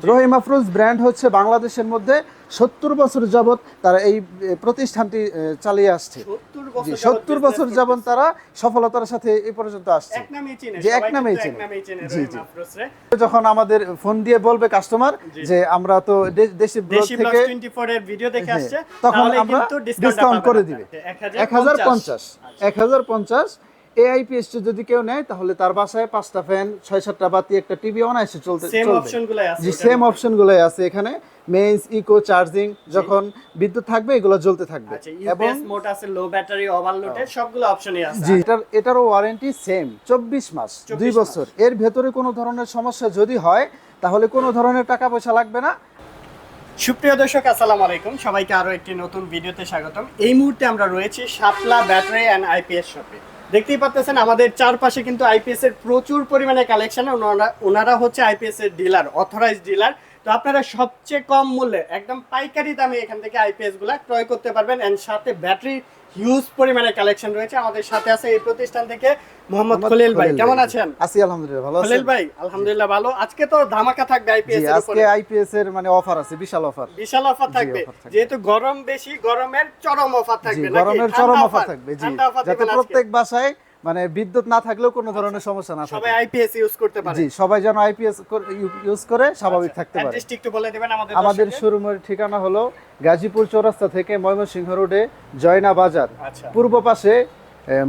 রহিম Afroz brand হচ্ছে বাংলাদেশের মধ্যে 70 বছর যাবত তারা এই প্রতিষ্ঠানটি চালিয়ে আসছে। 70 বছর যাবত তারা সফলতার সাথে এই পর্যন্ত আসছে। যে এক নামেই চেনে। জি জি। যখন আমাদের ফোন দিয়ে বলবে কাস্টমার যে আমরা তো দেশি ব্লগ থেকে 24 এর ভিডিও দেখে আসছে, তখন আমরা ডিসকাউন্ট করে দিবে 1050 AIPS যদি কেউ নেয় তাহলে তার বাসায় 5টা ফ্যান 6-7টা বাতি একটা টিভি অনায়াসে চলবে। সেম অপশনগুলো আছে এখানে। মেইনস ইকো চার্জিং, যখন বিদ্যুৎ থাকবে এগুলো জ্বলতে থাকবে। এবং মোড আছে, লো ব্যাটারি, ওভারলোডেড, সবগুলো অপশনই আছে। জি, এটারও ওয়ারেন্টি সেম 24 মাস, 2 বছর। এর ভেতরে কোনো ধরনের সমস্যা যদি হয় তাহলে কোনো ধরনের টাকা পয়সা লাগবে না। সুপ্রিয় দর্শক, আসসালামু আলাইকুম, সবাইকে আরো একটি নতুন ভিডিওতে স্বাগতম। এই মুহূর্তে আমরা রয়েছি শাপলা ব্যাটারি এন্ড আইপিএস শপে। দেখতেই পাচ্ছেন আমাদের চারপাশে কিন্তু আইপিএস এর প্রচুর পরিমাণে কালেকশন। ওনারা হচ্ছে আইপিএস এর ডিলার, অথরাইজড ডিলার। তো আপনারা সবচেয়ে কম মূল্যে একদম পাইকারি দামে এখান থেকে আইপিএস গুলা ক্রয় করতে পারবেন। এন্ড সাথে ব্যাটারি হিউজ পরিমাণে কালেকশন রয়েছে। আমাদের সাথে আছে এই প্রতিষ্ঠান থেকে মোহাম্মদ খলিল ভাই। কেমন আছেন? আছি আলহামদুলিল্লাহ, ভালো আছেন? খলিল ভাই আলহামদুলিল্লাহ ভালো। আজকে তো ধামাকা থাকবে আইপিএস এর উপরে। আজকে আইপিএস এর মানে অফার আছে, বিশাল অফার থাকবে। যেহেতু গরম বেশি, গরমের চরম অফার থাকবে। গরমের চরম অফার থাকবে। জি, যাতে প্রত্যেক বাসায় মানে বিদ্যুৎ না থাকলেও কোনো ধরনের সমস্যা না থাকে, সবাই আইপিএস ইউজ করতে পারে। জি, সবাই যেন আইপিএস ইউজ করে স্বাভাবিক থাকতে পারে। অ্যাড্রেসটি একটু বলে দিবেন আমাদের। আমাদের শোরুমের ঠিকানা হলো গাজীপুর চৌরাস্তা থেকে ময়মনসিংহ রোডে জয়না বাজার, পূর্ব পাশে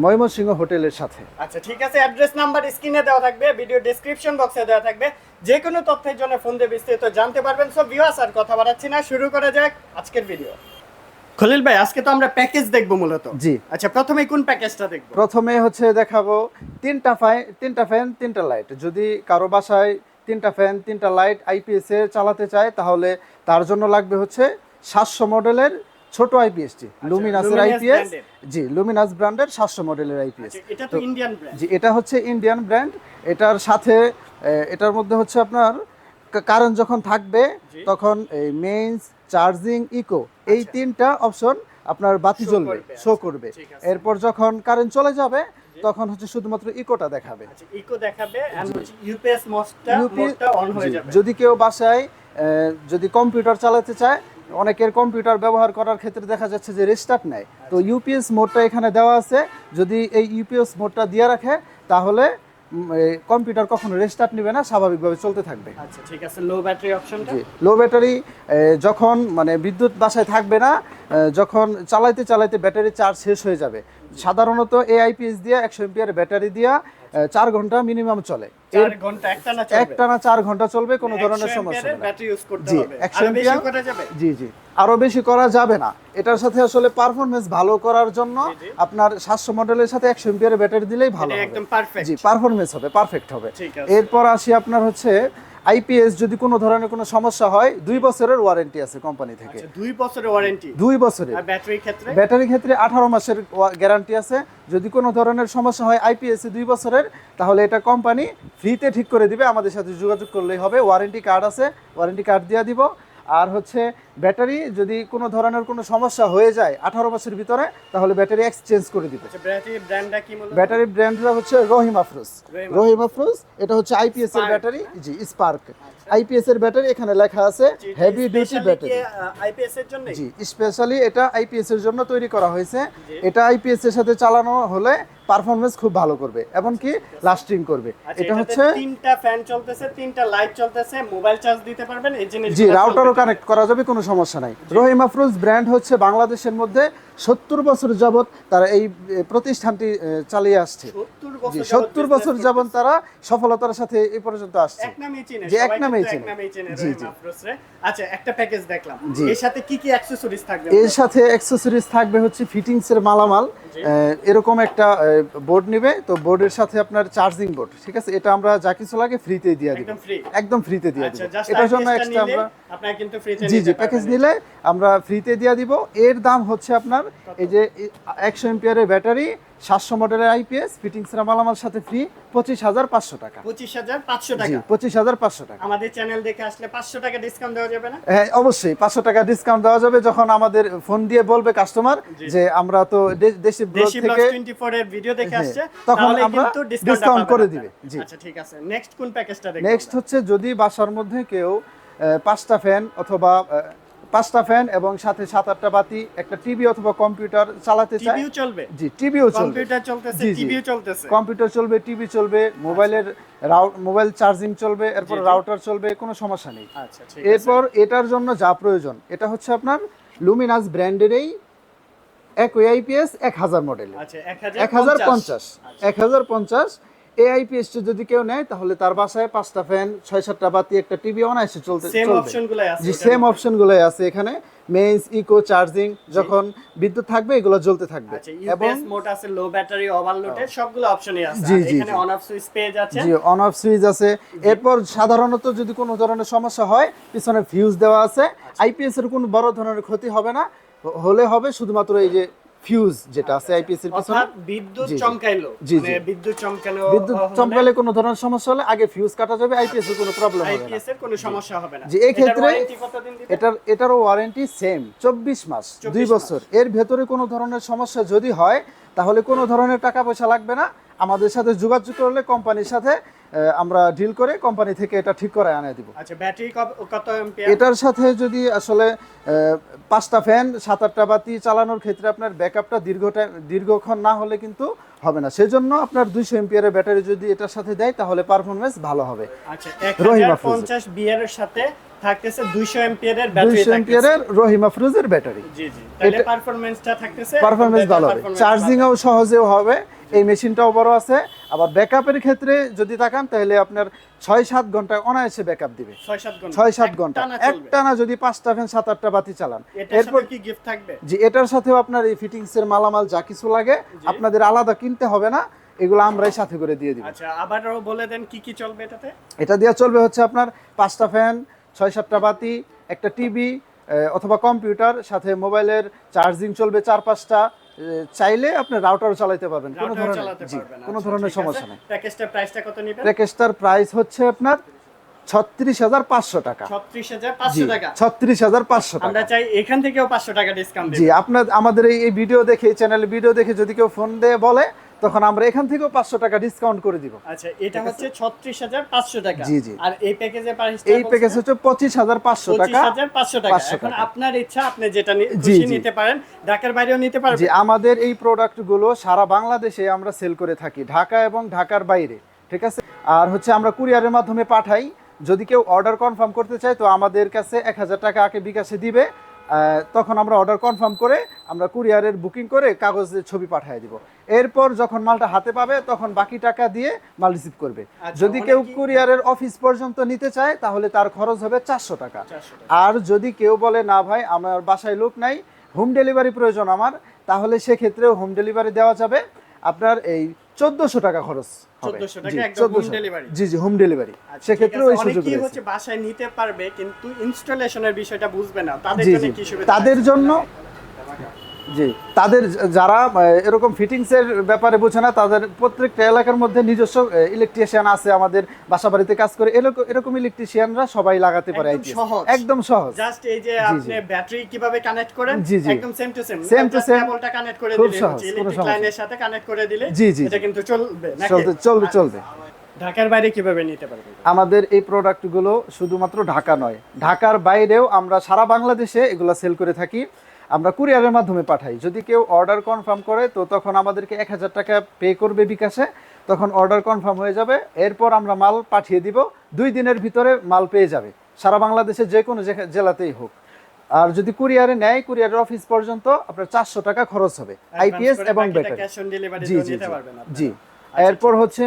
ময়মনসিংহ হোটেলের সাথে। আচ্ছা ঠিক আছে, অ্যাড্রেস নাম্বার স্ক্রিনে দেওয়া থাকবে, ভিডিও ডেসক্রিপশন বক্সে দেওয়া থাকবে। যে কোনো তথ্যের জন্য ফোন দিয়ে বিস্তারিত জানতে পারবেন। সো ভিউয়ার্স, আর কথা বাড়াচ্ছি না, শুরু করা যাক আজকের ভিডিও। খলিল ভাই, আজকে তো আমরা প্যাকেজ দেখবো মূলত। জি। আচ্ছা, প্রথমে কোন প্যাকেজটা দেখবো? প্রথমে হচ্ছে দেখাবো 3টা ফ্যান 3টা লাইট। যদি কারো বাসায় 3টা ফ্যান 3টা লাইট আইপিএস এ চালাতে চায় তাহলে তার জন্য লাগবে হচ্ছে 700 মডেলের ছোট আইপিএসটি, লুমিনাসের আইপিএস। জি, লুমিনাস ব্র্যান্ডের 700 মডেলের আইপিএস। এটা তো ইন্ডিয়ান ব্র্যান্ড। জি, এটা হচ্ছে ইন্ডিয়ান ব্র্যান্ড। এটার সাথে এটার মধ্যে হচ্ছে আপনার কারেন্ট যখন থাকবে তখন এই মেইনস, চার্জিং, ইকো, এই 3টা অপশন আপনার বাতি জ্বলবে, শো করবে। এরপর যখন কারেন্ট চলে যাবে তখন হচ্ছে শুধুমাত্র ইকোটা দেখাবে। আচ্ছা, ইকো দেখাবে এন্ড হচ্ছে ইউপিএস মোডটা অন হয়ে যাবে। যদি কেউ বাসায় যদি কম্পিউটার চালাতে চায়, অনেকের কম্পিউটার ব্যবহার করার ক্ষেত্রে দেখা যাচ্ছে যে রেস্টার্ট নেয়, তো ইউপিএস মোডটা এখানে দেওয়া আছে। যদি এই ইউপিএস মোডটা দিয়ে রাখে তাহলে কম্পিউটার কখনো রেস্টার্ট নেবে না, স্বাভাবিকভাবে চলতে থাকবে। আচ্ছা ঠিক আছে, লো ব্যাটারি অপশনটা। লো ব্যাটারি যখন মানে বিদ্যুৎ বাসায় থাকবে না, যখন চালাইতে চালাইতে ব্যাটারি চার্জ শেষ হয়ে যাবে, সাধারণত এআইপিএস দিয়ে 100 এমপিআর ব্যাটারি দিয়া 4 ঘন্টা মিনিমাম চলে। 4 ঘন্টা একটানা 4 ঘন্টা চলবে, কোনো ধরনের সমস্যা নেই। ব্যাটারি ইউজ করতে জি, হবে। 100 বেশি করা যাবে? জি জি, আরো বেশি করা যাবে না। এটার সাথে আসলে পারফরম্যান্স ভালো করার জন্য আপনার 700 মডেলের সাথে 100 এমপিআর ব্যাটারি দিলেই ভালো হবে, একদম পারফেক্ট। জি, পারফরম্যান্স হবে, পারফেক্ট হবে। ঠিক আছে। এরপর আসি আপনার হচ্ছে আইপিএস যদি কোনো ধরনের কোনো সমস্যা হয় 2 বছরের ওয়ারেন্টি আছে কোম্পানি থেকে। আচ্ছা, 2 বছরের ওয়ারেন্টি। 2 বছরের। আর ব্যাটারির ক্ষেত্রে 18 মাসের গ্যারান্টি আছে। যদি কোনো ধরনের সমস্যা হয় আইপিএস 2 বছরের, তাহলে এটা কোম্পানি ফ্রিতে ঠিক করে দিবে। আমাদের সাথে যোগাযোগ করলেই হবে। ওয়ারেন্টি কার্ড আছে, ওয়ারেন্টি কার্ড দিয়ে দিব। আর হচ্ছে ব্যাটারি যদি কোনো ধরনের কোনো সমস্যা হয়ে যায় 18 মাসের ভিতরে, তাহলে ব্যাটারি এক্সচেঞ্জ করে দিবে। আচ্ছা, ব্যাটারি ব্র্যান্ডটা কি বলবো? ব্যাটারি ব্র্যান্ডটা হচ্ছে রহিম আফরোজ। এটা হচ্ছে আইপিএস এর ব্যাটারি। জি, স্পার্ক আইপিএস এর ব্যাটারি। এখানে লেখা আছে হেভি ডিউটি ব্যাটারি। আইপিএস এর জন্য? জি, স্পেশালি এটা আইপিএস এর জন্য তৈরি করা হয়েছে। এটা আইপিএস এর সাথে চালানো হলে পারফরম্যান্স খুব ভালো করবে এবং কি লাস্টিং করবে। এটা হচ্ছে 3টা ফ্যান চলতেছে, 3টা লাইট চলতেছে, মোবাইল চার্জ দিতে পারবেন এই জিনিস। জি, রাউটারও কানেক্ট করা যাবে, কোনো সমস্যা নাই। রহিম আফরোজ ব্র্যান্ড হচ্ছে বাংলাদেশের মধ্যে 70 বছর যাবত তারা এই প্রতিষ্ঠানটি চালিয়ে আসছে। 70 বছর যাবত তারা সফলতার সাথে এই পর্যন্ত আসছে। এক নামেই চেনে, যে এক নামেই চেনে। রহিম আফরোজ রে। আচ্ছা, একটা প্যাকেজ দেখলাম, এর সাথে কি কি অ্যাকসেসরিজ থাকবে? এর সাথে অ্যাকসেসরিজ থাকবে হচ্ছে ফিটিংস এর মালামাল। এরকম একটা বোর্ড নেবে, তো বোর্ডের সাথে আপনার চার্জিং বোর্ড, ঠিক আছে? এটা আমরা যা কিছু লাগে ফ্রিতে দিয়ে দিব, একদম ফ্রিতে দিয়ে দিব। এটার জন্য এক্সট্রা আমরা আপনারা কিন্তু ফ্রিতে জি জি প্যাকেজ নিলে আমরা ফ্রিতে দিয়ে দিব। এর দাম হচ্ছে আপনার এই যে 100 এমপিআরের ব্যাটারি, 700 মডেলের আইপিএস, ফিটিংস এর মালামাল সাথে ফ্রি, 25,500 টাকা। 25,500 টাকা। জি, 25,500 টাকা। আমাদের চ্যানেল দেখে আসলে 500 টাকা ডিসকাউন্ট দেওয়া যাবে না? হ্যাঁ, অবশ্যই 500 টাকা ডিসকাউন্ট দেওয়া যাবে যখন আমাদের ফোন দিয়ে বলবে কাস্টমার যে আমরা তো দেশি ব্লগ থেকে 24 এর ভিডিও দেখে আসছে, তখন আমরা ডিসকাউন্ট করে দিবে। জি, আচ্ছা ঠিক আছে। নেক্সট কোন প্যাকেজটা দেখব? নেক্সট হচ্ছে যদি বাসার মধ্যে কেউ 5টা ফ্যান অথবা 5টা ফ্যান এবং সাথে 7-8টা বাতি, একটা টিভি অথবা কম্পিউটার চালাতে চায়। টিভিও চলবে? জি, টিভিও চলবে। কম্পিউটার চলতেছে, জি, জি। টিভিও চলতেছে। কম্পিউটার চলবে, টিভি চলবে, মোবাইল চার্জিং চলবে, এরপর জি, জি। রাউটার চলবে, কোনো সমস্যা নেই। আচ্ছা, ঠিক আছে। এরপর এটার জন্য যা প্রয়োজন, এটা হচ্ছে আপনার লুমিনাস ব্র্যান্ডেরই একই আইপিএস 1000 মডেলের। আচ্ছা, 1050 1050 এই আইপিএস যদি কেউ নেয় তাহলে তার বাসায় 5টা ফ্যান, 6-7টা বাতি, একটা টিভি অনায়াসে চলবে। সেম অপশনগুলাই আছে? জি, সেম অপশনগুলোই আছে এখানে। মেইনস, ইকো, চার্জিং, যখন বিদ্যুৎ থাকবে এগুলো জ্বলতে থাকবে। আচ্ছা, এবং ইউপিএস মোড আছে, লো ব্যাটারি, ওভারলোডেড, সবগুলো অপশনই আছে। জি, আর জি, এখানে জি। অন অফ সুইচ পেয়ে যাচ্ছেন। জি, অন অফ সুইচ আছে। এরপর সাধারণত যদি কোনো ধরনের সমস্যা হয়, পিছনে ফিউজ দেওয়া আছে। আইপিএস এর কোনো বড় ধরনের ক্ষতি হবে না, হলে হবে শুধুমাত্র এই যে ফিউজ যেটা আছে আইপিএস এর পিছনে। অর্থাৎ বিদ্যুৎ জি, জি। চমকাইলো, জি, জি। মানে বিদ্যুৎ চমকানো, বিদ্যুৎ চমকালে কোনো ধরনের সমস্যা হলে আগে ফিউজ কাটা যাবে, আইপিএস এর কোনো প্রবলেম হবে না। আইপিএস এর কোনো সমস্যা হবে না। জি, এই ক্ষেত্রে এটার ওয়ারেন্টি কতদিন দিবেন? এটারও ওয়ারেন্টি সেম 24 মাস, 2 বছর। এর ভেতরে কোনো ধরনের সমস্যা যদি হয় তাহলে কোনো ধরনের টাকা পয়সা লাগবে না। আমাদের সাথে যোগাযোগ করলে কোম্পানির সাথে আমরা ডিল করে কোম্পানি থেকে এটা ঠিক করে আনিয়ে দিব। আচ্ছা, ব্যাটারি কত এম্পিয়ার? এটার সাথে যদি আসলে 5টা ফ্যান, 7-8টা বাতি চালানোর ক্ষেত্রে আপনার ব্যাকআপটা দীর্ঘক্ষণ না হলে কিন্তু হবে না। সেজন্য আপনার 200 এম্পিয়ারের ব্যাটারি যদি এটার সাথে দেয় তাহলে পারফরম্যান্স ভালো হবে। আচ্ছা, রহিমা 1050 বিআর এর সাথে থাকতেছে 200 এম্পিয়ারের ব্যাটারি 200 এম্পিয়ারের রহিমা ফ্রুজের ব্যাটারি। জি, জি। তাহলে পারফরম্যান্সটা থাকতেছে, পারফরম্যান্স ভালো হবে, চার্জিংও সহজেও হবে, এই মেশিনটাও বড় আছে। আবার ব্যাকআপের ক্ষেত্রে যদি তাকান তাহলে আপনার 6-7 ঘন্টায় অনায়াসে ব্যাকআপ দিবে। 6-7 ঘন্টা একটানা যদি 5টা ফ্যান, 7-8টা বাতি চালান। এরপর কি গিফট থাকবে? জি, এটার সাথেও আপনার এই ফিটিংস এর মালামাল যা কিছু লাগে আপনাদের আলাদা কিনতে হবে না, এগুলো আমরাই সাথে করে দিয়ে দিব। আচ্ছা, আবারও বলে দেন কি কি চলবে এটাতে? এটা দিয়ে চলবে হচ্ছে আপনার 5টা ফ্যান, 6-7টা বাতি, একটা টিভি অথবা কম্পিউটার, সাথে মোবাইলের চার্জিং চলবে 4-5টা। চাইলে আপনি রাউটারও চালাতে পারবেন, কোনো ধরনের সমস্যা নেই। প্যাকেজটার প্রাইসটা কত নেবেন? প্যাকেজটার প্রাইস হচ্ছে আপনার 36,500 টাকা। 36,500 টাকা। 36,500 টাকা। আমরা চাই এখান থেকেও 500 টাকা ডিসকাউন্ট দিন। জি, আমাদের এই ভিডিও দেখে, চ্যানেলে ভিডিও দেখে যদি কেউ ফোন দিয়ে বলে, তখন আমরা এখান থেকেও 500 টাকা ডিসকাউন্ট করে দিব। আচ্ছা, এটা হচ্ছে 36,500 টাকা। জি, জি। আর এই প্যাকেজের প্রাইসটা? এই প্যাকেজ হচ্ছে 25,500 টাকা। 25,500 টাকা। এখন আপনার ইচ্ছা, আপনি যেটা খুশি নিতে পারেন, ঢাকার বাইরেও নিতে পারবেন। জি, আমাদের এই প্রোডাক্টগুলো সারা বাংলাদেশে আমরা সেল করে থাকি, ঢাকা এবং ঢাকার বাইরে। ঠিক আছে। আর হচ্ছে আমরা কুরিয়ারের মাধ্যমে পাঠাই। যদি কেউ অর্ডার কনফার্ম করতে চায় তো আমাদের কাছে 1000 টাকা আগে বিকাশে দিবে, তখন আমরা অর্ডার কনফার্ম করে আমরা কুরিয়ারের বুকিং করে কাগজের ছবি পাঠিয়ে দিব। এরপর যখন মালটা হাতে পাবে তখন বাকি টাকা দিয়ে মাল রিসিভ করবে। যদি কেউ কুরিয়ারের অফিস পর্যন্ত নিতে চায় তাহলে তার খরচ হবে 400 টাকা। আর যদি কেউ বলে না ভাই আমার বাসায় লোক নাই, হোম ডেলিভারি প্রয়োজন আমার, তাহলে সেক্ষেত্রেও হোম ডেলিভারি দেওয়া যাবে। আপনার এই 1400 টাকা খরচ হবে। 1400 টাকা একদম হোম ডেলিভারি? জি, জি, হোম ডেলিভারি। সেক্ষেত্রেও এই সুযোগ কি রয়েছে। হচ্ছে, বাসায় নিতে পারবে কিন্তু ইনস্টলেশনের বিষয়টা বুঝবে না, তাদের জি, জন্য জি, কি সুবিধা? তাদের জন্য, জি, তাদের যারা এরকম ফিটিংস এর ব্যাপারে বোঝে না, তাদের প্রত্যেকটা এলাকার মধ্যে নিজস্ব ইলেকট্রিশিয়ান আছে, আমাদের বাসা বাড়িতে কাজ করে, এরকম ইলেকট্রিশিয়ানরা সবাই লাগাতে পারে। একদম সহজ। জাস্ট এই যে আপনি ব্যাটারি কিভাবে কানেক্ট করেন, একদম সেম টু সেম কেবলটা কানেক্ট করে দিলে, ইলেকট্রিক লাইনের সাথে কানেক্ট করে দিলে এটা কিন্তু চলবে নাকি? চলবে। ঢাকার বাইরে কিভাবে নিতে পারবেন? আমাদের এই প্রোডাক্টগুলো শুধুমাত্র ঢাকা নয়, ঢাকার বাইরেও আমরা সারা বাংলাদেশে এগুলো সেল করে থাকি। আমরা কুরিয়ারের মাধ্যমে পাঠাই। যদি কেউ অর্ডার কনফার্ম করে তো তখন আমাদেরকে 1000 টাকা পে করবে বিকাশে, তখন অর্ডার কনফার্ম হয়ে যাবে। এরপর আমরা মাল পাঠিয়ে দিব, 2 দিনের ভিতরে মাল পেয়ে যাবে, সারা বাংলাদেশে যে কোনো জেলাতেই হোক। আর যদি কুরিয়ারে নেয়, কুরিয়ারের অফিস পর্যন্ত আপনার 400 টাকা খরচ হবে, আইপিএস এবং ব্যাটারি। জি, জি। এরপর হচ্ছে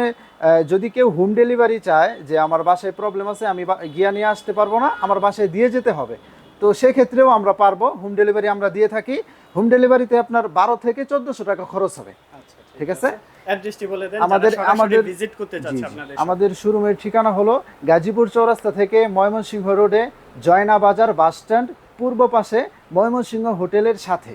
যদি কেউ হোম ডেলিভারি চায়, যে আমার বাসায় প্রবলেম আছে, আমি গিয়ে নিয়ে আসতে পারবো না, আমার বাসায় দিয়ে যেতে হবে, তো সেক্ষেত্রেও আমরা পারবো। হোম ডেলিভারি আমরা দিয়ে থাকি। হোম ডেলিভারিতে আপনার 12 থেকে 1400 টাকা খরচ হবে। ঠিক আছে। আমাদের শোরুমের ঠিকানা হলো গাজীপুর চৌরাস্তা থেকে ময়মনসিংহ রোডে জয়না বাজার বাস স্ট্যান্ড পূর্ব পাশে ময়মনসিংহ হোটেলের সাথে।